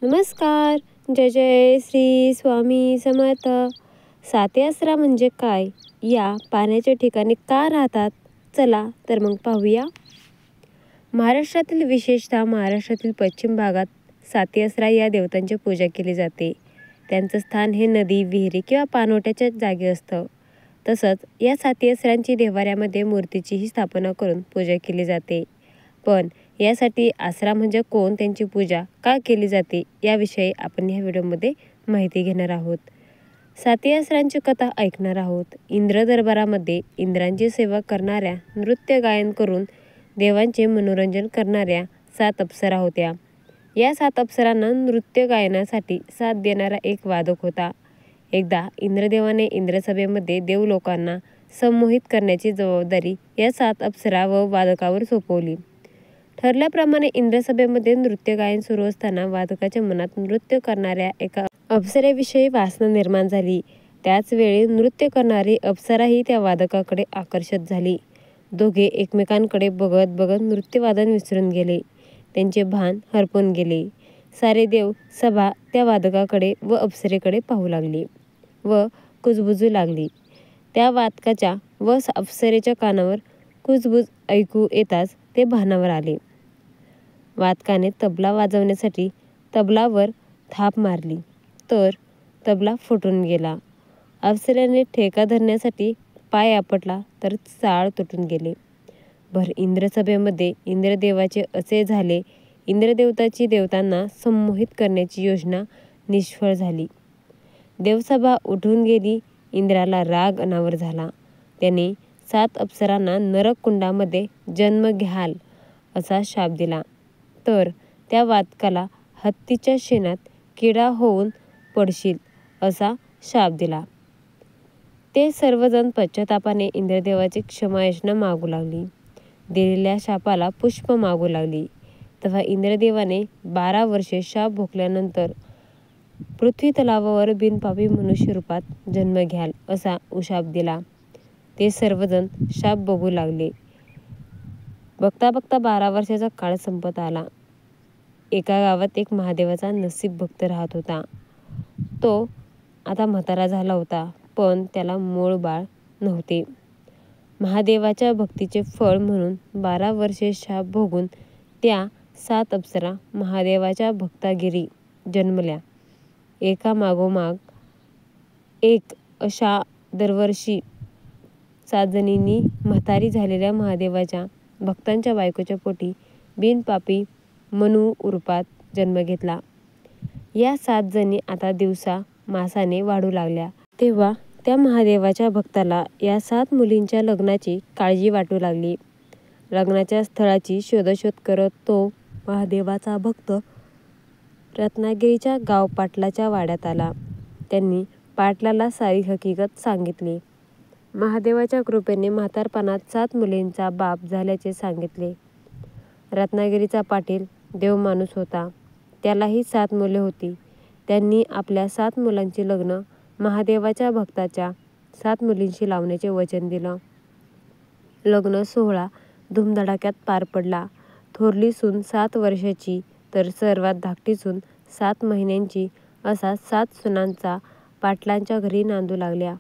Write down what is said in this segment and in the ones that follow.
नमस्कार. जय जय श्री स्वामी समर्थ. साती आसरा म्हणजे काय? या पाण्याच्या ठिकाणी का राहतात? चला तर मग पाहूया. महाराष्ट्रातील, विशेषतः महाराष्ट्रातील पश्चिम भागात साती आसरा या देवतांची पूजा केली जाते. त्यांचं स्थान हे नदी, विहिरी किंवा पाणवठ्याच्या जागी असतं. तसंच या साती आसरांची देव्हाऱ्यामध्ये मूर्तीचीही स्थापना करून पूजा केली जाते. पण यासाठी आसरा म्हणजे कोण, त्यांची पूजा का केली जाते याविषयी आपण ह्या व्हिडिओमध्ये माहिती घेणार आहोत. साती आसरांची कथा ऐकणार आहोत. इंद्र दरबारामध्ये इंद्रांची सेवा करणाऱ्या, नृत्य गायन करून देवांचे मनोरंजन करणाऱ्या 7 अप्सरा होत्या. या 7 अप्सरांना नृत्य गायनासाठी साथ देणारा एक वादक होता. एकदा इंद्रदेवाने इंद्रसभेमध्ये देवलोकांना संमोहित करण्याची जबाबदारी या 7 अप्सरा व वादकावर सोपवली. ठरल्याप्रमाणे इंद्रसभेमध्ये नृत्य गायन सुरू असताना वादकाच्या मनात नृत्य करणाऱ्या एका अप्सरेविषयी वासना निर्माण झाली. त्याच वेळी नृत्य करणारी अप्सराही त्या वादकाकडे आकर्षित झाली. दोघे एकमेकांकडे बघत बघत नृत्यवादन विसरून गेले. त्यांचे भान हरपून गेले. सारे देव सभा त्या वादकाकडे व अप्सरेकडे पाहू लागली व कुजबुजू लागली. त्या वादकाच्या व अप्सरेच्या कानावर कुजबुज ऐकू येताच ते भानावर आले. वादकाने तबला वाजवण्यासाठी तबलावर थाप मारली तर तबला फुटून गेला. अप्सरेने ठेका धरण्यासाठी पाय आपटला तर चाळ तुटून गेले. भर इंद्रसभेमध्ये इंद्रदेवाचे असे झाले. इंद्रदेवताची देवतांना संमोहित करण्याची योजना निष्फळ झाली. देवसभा उठून गेली. इंद्राला राग अनावर झाला. त्याने 7 अप्सरांना नरक कुंडामध्ये जन्म घ्याल असा शाप दिला. तर त्या वादकाला हत्तीच्या शेणात किडा होऊन पडशील असा शाप दिला. ते सर्वजण पश्चातापाने इंद्रदेवाची क्षमायाचना मागू लागली. दिलेल्या शापाला पुष्प मागू लागली. तेव्हा इंद्रदेवाने 12 वर्षे शाप भोगल्यानंतर पृथ्वी तलावावर बिनपापी मनुष्य रूपात जन्म घ्याल असा उशाप दिला. ते सर्वजण शाप बघू लागले. बघता बघता 12 वर्षाचा काळ संपत आला. एका गावात एक महादेवाचा नसीब भक्त राहत होता. तो आता म्हातारा झाला होता, पण त्याला मूळ बाळ नव्हते. महादेवाच्या भक्तीचे फळ म्हणून 12 वर्षे शाप भोगून त्या 7 अप्सरा महादेवाच्या भक्तागिरी जन्मल्या. एका मागोमाग एक अशा दरवर्षी 7 जणींनी म्हातारी झालेल्या महादेवाच्या भक्तांच्या बायकोच्या पोटी बिनपापी मनू रूपात जन्म घेतला. या 7 जणी आता दिवसा मासाने वाढू लागल्या. तेव्हा त्या महादेवाच्या भक्ताला या 7 मुलींच्या लग्नाची काळजी वाटू लागली. लग्नाच्या स्थळाची शोधाशोध करत तो महादेवाचा भक्त रत्नागिरीच्या गाव पाटलाच्या वाड्यात आला. त्यांनी पाटलाला सारी हकीकत सांगितली. महादेवाच्या कृपेने म्हातारपणात 7 मुलींचा बाप झाल्याचे सांगितले. रत्नागिरीचा पाटील देवमाणूस होता. त्यालाही 7 मुले होती. त्यांनी आपल्या 7 मुलांची लग्न महादेवाच्या भक्ताच्या 7 मुलींशी लावण्याचे वचन दिलं. लग्न सोहळा धुमधडाक्यात पार पडला. थोरली सून 7 वर्षाची तर सर्वात धाकटी सून 7 महिन्यांची असा 7 सुनांचा पाटलांच्या घरी नांदू लागल्या.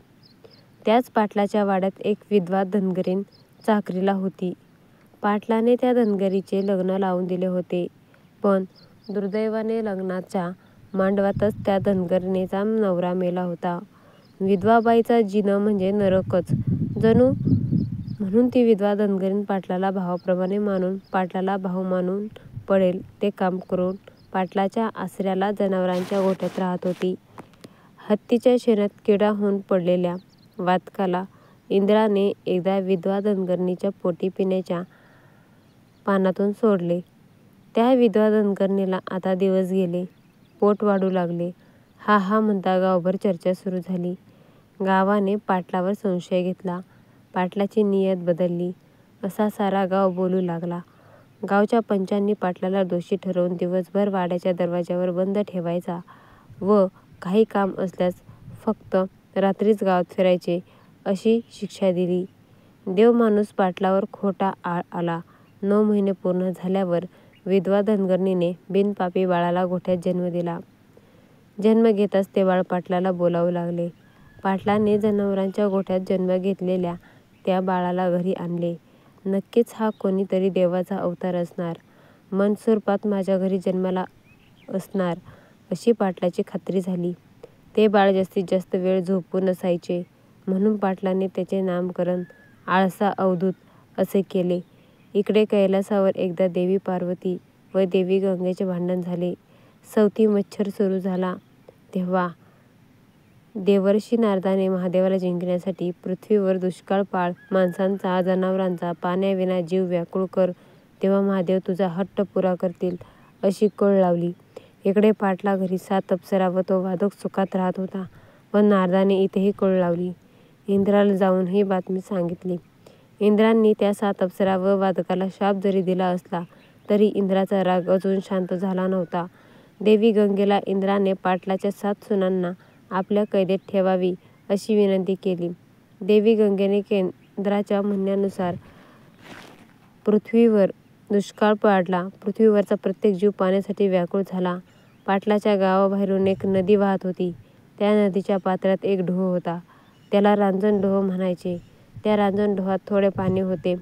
त्याच पाटलाच्या वाड्यात एक विधवा धनगरीण चाकरीला होती. पाटलाने त्या धनगरीचे लग्न लावून दिले होते. पण दुर्दैवाने लग्नाच्या मांडवातच त्या धनगरीणीचा नवरा मेला होता. विधवा बाईचा जिणं म्हणजे नरकच जणू. म्हणून ती विधवा धनगरीण पाटलाला भावाप्रमाणे मानून, पाटलाला भाऊ मानून पडेल ते काम करून पाटलाच्या आसऱ्याला जनावरांच्या गोठ्यात राहत होती. हत्तीच्या शेणात किडा होऊन पडलेल्या वादकाला इंद्राने एकदा विधवा धनगरीणीच्या पोटी पिण्याच्या पानातून सोडले. त्या विधवा धनगरीणीला आता दिवस गेले. पोट वाढू लागले. हा हा म्हणता गावभर चर्चा सुरू झाली. गावाने पाटलावर संशय घेतला. पाटलाची नियत बदलली असा सारा गाव बोलू लागला. गावच्या पंचांनी पाटलाला दोषी ठरवून दिवसभर वाड्याच्या दरवाजावर बंद ठेवायचा व काही काम असल्यास फक्त रात्रीच गावात फिरायचे अशी शिक्षा दिली. देवमाणूस पाटलावर खोटा आळ आला. 9 महिने पूर्ण झाल्यावर विधवा धनगरणीने बिनपापी बाळाला गोठ्यात जन्म दिला. जन्म घेताच ते बाळ पाटलाला बोलावू लागले. पाटलाने जनावरांच्या गोठ्यात जन्म घेतलेल्या त्या बाळाला घरी आणले. नक्कीच हा कोणीतरी देवाचा अवतार असणार, मनस्वरूपात माझ्या घरी जन्माला असणार अशी पाटलाची खात्री झाली. ते बाळ जास्तीत जास्त वेळ झोपून असायचे, म्हणून पाटलाने त्याचे नामकरण आळसा अवधूत असे केले. इकडे कैलासावर एकदा देवी पार्वती व देवी गंगेचे भांडण झाले. सवती मच्छर सुरू झाला तेव्हा देवर्षी नारदाने महादेवाला जिंकण्यासाठी पृथ्वीवर दुष्काळ पाळ, माणसांचा जनावरांचा पाण्याविना जीव व्याकुळ कर, तेव्हा महादेव तुझा हट्ट पुरा करतील अशी कळ लावली. इकडे पाटला घरी 7 अप्सरा व तो वादक सुखात राहत होता, पण नारदाने इथेही कळ लावली. इंद्राला जाऊन ही बातमी सांगितली. इंद्रांनी त्या 7 अप्सरा व वादकाला शाप जरी दिला असला तरी इंद्राचा राग अजून शांत झाला नव्हता. देवी गंगेला इंद्राने पाटलाच्या 7 सुनांना आपल्या कैदेत ठेवावी अशी विनंती केली. देवी गंगेने इंद्राच्या म्हणण्यानुसार पृथ्वीवर दुष्काळ पडला. पृथ्वीवरचा प्रत्येक जीव पाण्यासाठी व्याकुळ झाला. पाटलाच्या गावाबाहेरून एक नदी वाहत होती. त्या नदीच्या पात्रात एक डोह होता. त्याला रांजण डोह म्हणायचे. त्या रांजण डोहात थोडे पाणी होते.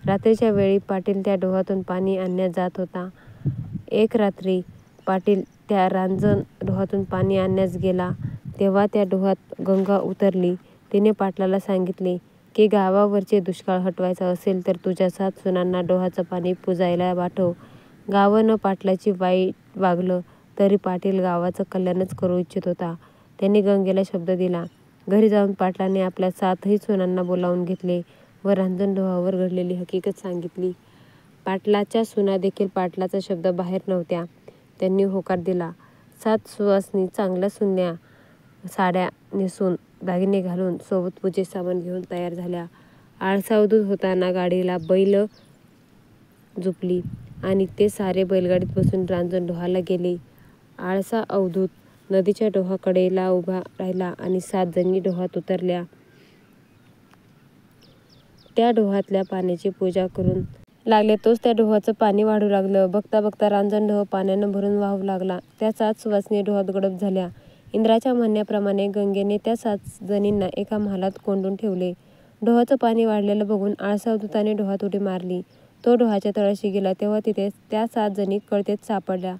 रात्रीच्या वेळी पाटील त्या डोहातून पाणी आणण्यास जात होता. एक रात्री पाटील त्या रांजण डोहातून पाणी आणण्यास गेला तेव्हा त्या डोहात गंगा उतरली. तिने पाटलाला सांगितले की गावावरचे दुष्काळ हटवायचा असेल तर तुझ्या 7 सुनांना डोहाचं पाणी पुजायला पाठव. गावानं पाटलाची वाईट वागलं तरी पाटील गावाचं कल्याणच करू इच्छित होता. त्याने गंगेला शब्द दिला. घरी जाऊन पाटलाने आपल्या 7ही सुनांना बोलावून घेतले व रांजण डोहावर घडलेली हकीकत सांगितली. पाटलाच्या सुना देखील पाटलाचा शब्द बाहेर नव्हत्या. त्यांनी होकार दिला. 7 सुवासिनी चांगल्या सुन्या साड्या नेसून, दागिने घालून, सोबत पूजेचे सामान घेऊन तयार झाल्या. आळसा अवधूत होताना गाडीला बैल जुंपली आणि ते सारे बैलगाडीत बसून रांजण डोहाला गेले. आळसा अवधूत नदीच्या डोहाकडेला उभा राहिला आणि 7 जणी डोहात उतरल्या. त्या डोहातल्या पाण्याची पूजा करून लागले. तोच त्या डोहाचं पाणी वाढू लागलं. बघता बघता रांजण डोह पाण्यानं भरून वाहू लागला. त्या 7 सुवासिनी डोहात गडप झाल्या. इंद्राच्या म्हणण्याप्रमाणे गंगेने त्या 7 जणींना एका महालात कोंडून ठेवले. डोहाचं पाणी वाढलेलं बघून आळसा अवधूताने डोहात उडी मारली. तो डोहाच्या तळाशी गेला तेव्हा तिथे त्या 7 जणी कळतेत सापडल्या.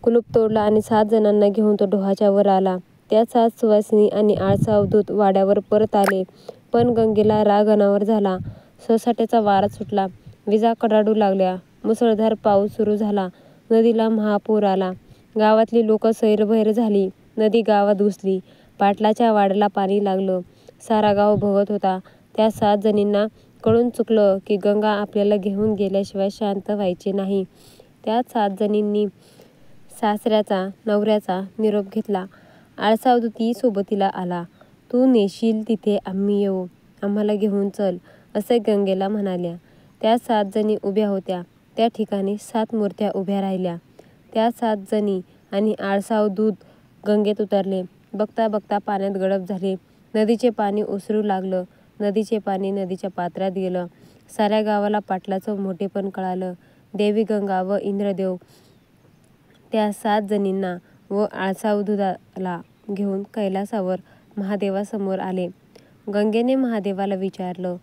कुलूप तोडला आणि 7 जणांना घेऊन तो डोहाच्या वर आला. त्या 7 सुवासिनी आणि आळसा अवधूत वाड्यावर परत आले. पण गंगेला राग अनावर झाला. सोसाट्याचा वारा सुटला. विजा कडाडू लागल्या. मुसळधार पाऊस सुरू झाला. नदीला महापूर आला. गावातली लोकं सैरभैर झाली. नदी गावात घुसली. पाटलाच्या वाड्याला पाणी लागलं. सारा गाव भोगत होता. त्या 7 जणींना कळून चुकलं की गंगा आपल्याला घेऊन गेल्याशिवाय शांत व्हायचे नाही. त्या 7 जणींनी सासऱ्याचा, नवऱ्याचा निरोप घेतला. आळसा अवधूतही सोबतीला आला. तू नेशील तिथे आम्ही येऊ, आम्हाला घेऊन चल असे गंगेला म्हणाल्या. त्या 7 जणी उभ्या होत्या त्या ठिकाणी 7 मूर्त्या उभ्या राहिल्या. त्या 7 जणी आणि आळसा अवधूत गंगेत उतरले. बघता बघता पाण्यात गडप झाले. नदीचे पाणी ओसरू लागलं. नदीचे पाणी नदीच्या पात्रात गेलं. साऱ्या गावाला पाटलाचं मोठेपण कळालं. देवी गंगा व इंद्रदेव त्या 7 जणींना व आळसा अवधूताला घेऊन कैलासावर महादेवासमोर आले. गंगेने महादेवाला विचारलं,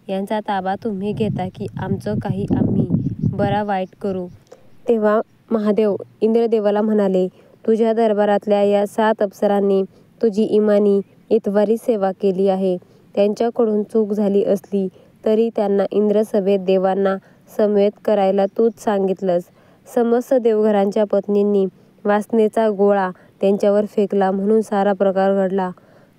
यांचा ताबा तुम्ही घेता की आमचं काही आम्ही बरा वाईट करू? तेव्हा महादेव इंद्रदेवाला म्हणाले, तुझ्या दरबारातल्या या 7 अप्सरांनी तुझी इमानी इतवारी सेवा केली आहे. त्यांच्याकडून चूक झाली असली तरी त्यांना इंद्रसभेत देवांना समवेत करायला तूच सांगितलंस. समस्त देवघरांच्या पत्नींनी वासनेचा गोळा त्यांच्यावर फेकला म्हणून सारा प्रकार घडला.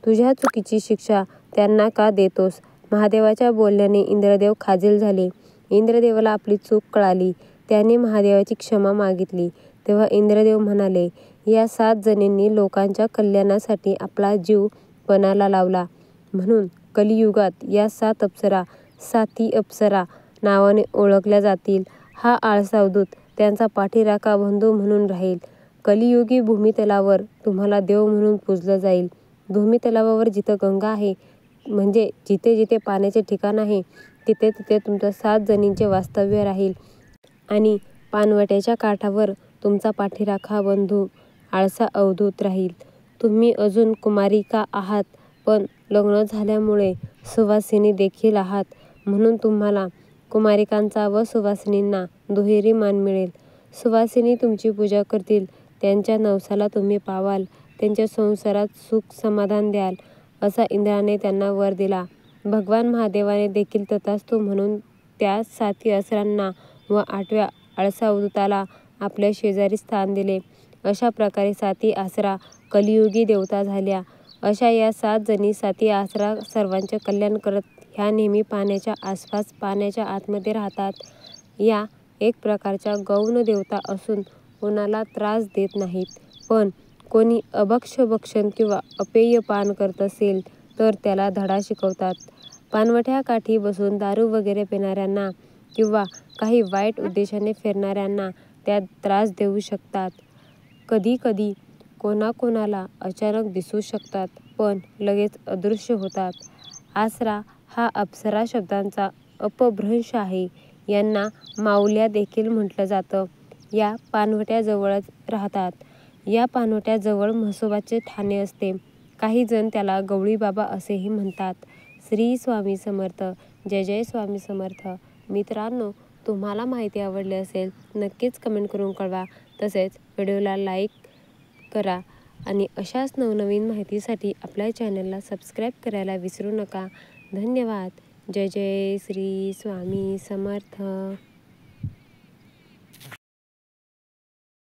तुझ्या चुकीची शिक्षा त्यांना का देतोस? महादेवाच्या बोलण्याने इंद्रदेव खाजील झाले. इंद्रदेवाला आपली चूक कळाली. त्याने महादेवाची क्षमा मागितली. तेव्हा इंद्रदेव म्हणाले, या 7 जणींनी लोकांच्या कल्याणासाठी आपला जीव पणाला लावला म्हणून कलियुगात या 7 अप्सरा 7ही अप्सरा नावाने ओळखल्या जातील. हा आळसा अवधूत त्यांचा पाठीराखा बंधू म्हणून राहील. कलियुगी भूमितलावर तुम्हाला देव म्हणून पूजलं जाईल. भूमितलावर जिथं गंगा आहे म्हणजे जिथे जिथे पाण्याचे ठिकाण आहे तिथे तिथे तुमच्या 7 जणींचे वास्तव्य राहील आणि पाणवट्याच्या काठावर तुमचा पाठीराखा बंधू आळसा अवधूत राहील. तुम्ही अजून कुमारिका आहात, पण लग्न झाल्यामुळे सुवासिनी देखील आहात, म्हणून तुम्हाला कुमारिकांचा व सुवासिनींना दुहेरी मान मिळेल. सुवासिनी तुमची पूजा करतील, त्यांच्या नवसाला तुम्ही पावाल, त्यांच्या संसारात सुख समाधान द्याल, असा इंद्राने त्यांना वर दिला. भगवान महादेवाने देखील तथास्तु म्हणून त्या 7 असुरांना व 8व्या आळसा अवधूताला आपल्या शेजारी स्थान दिले. अशा प्रकारे 7 आसरा कलियुगी देवता झाल्या. अशा या 7 जणी 7 आसरा सर्वांचे कल्याण करत ह्या नेहमी पाण्याच्या आसपास, पाण्याच्या आतमध्ये राहतात. या एक प्रकारच्या गौण देवता असून कोणाला त्रास देत नाहीत. पण कोणी अभक्ष्य-भक्षण किंवा अपेय पान करत असेल तर त्याला धडा शिकवतात. पाणवठ्याकाठी बसून दारू वगैरे पिणाऱ्यांना किंवा काही वाईट उद्देशाने फिरणाऱ्यांना त्या त्रास देऊ शकतात. कधी कधी कोणाकोणाला अचानक दिसू शकतात, पण लगेच अदृश्य होतात. आसरा हा अप्सरा शब्दांचा अपभ्रंश आहे. यांना माऊल्या देखील म्हटलं जातं. या पाणवठ्याजवळच राहतात. या पाणवठ्याजवळ म्हसोबाचे ठाणे असते. काही जण त्याला गवळीबाबा असेही म्हणतात. श्री स्वामी समर्थ. जय जय स्वामी समर्थ. मित्रांनो, तुम्हाला माहिती आवडली असेल नक्कीच कमेंट करून कळवा. तसेच व्हिडिओला लाईक करा आणि अशाच नवनवीन माहितीसाठी आपल्या चॅनलला सबस्क्राईब करायला विसरू नका. धन्यवाद. जय जय श्री स्वामी समर्थ.